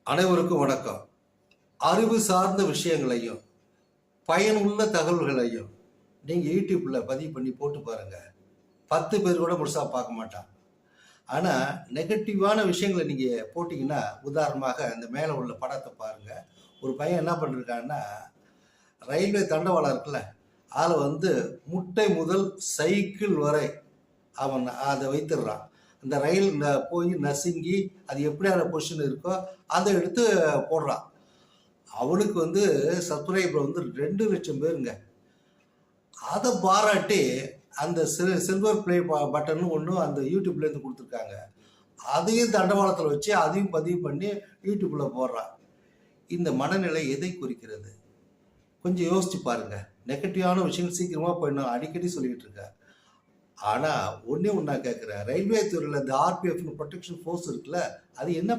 அனைவருக்கும் வணக்கம். அறிவு சார்ந்த விஷயங்களையும் பயனுள்ள தகவல்களையும் நீங்க யூடியூப்ல பதிவு பண்ணி போட்டு பாருங்க. 10 பேர் கூட முழுசா பார்க்க மாட்டான். ஆனா நெகட்டிவான விஷயங்களை நீங்க போட்டீங்கன்னா, உதாரணமாக அந்த மேல உள்ள படத்தை பாருங்க. ஒரு பையன் என்ன பண்ணிருக்கான்னா, ரயில்வே தண்டவாளம் இருக்குல்ல, அதுல முட்டை முதல் சைக்கிள் வரை அவன் அதை வைத்துடுறான். இந்த ரயில் போய் நசுங்கி அது எப்படியான பொசிஷன் இருக்கோ அதை எடுத்து போடுறான். அவனுக்கு சப்ஸ்கிரைபர் 2,00,000 பேருங்க. அதை பாராட்டி அந்த சில்வர் பிளே பட்டன் ஒன்று அந்த யூடியூப்லேருந்து கொடுத்துருக்காங்க. அதையும் தண்டவாளத்தில் வச்சு அதையும் பதிவு பண்ணி யூடியூப்ல போடுறான். இந்த மனநிலை எதை குறிக்கிறது? கொஞ்சம் யோசிச்சு பாருங்க. நெகட்டிவான விஷயங்கள் சீக்கிரமா போயிடணும் அடிக்கடி சொல்லிட்டு இருக்கேன். ஆனா ஒன்னே ஒன்னா கேட்கிறேன், ரயில்வே துறையில் இந்த ஆர்பிஎஃப் ப்ரொடெக்ஷன் ஃபோர்ஸ் இருக்குல்ல, அது என்ன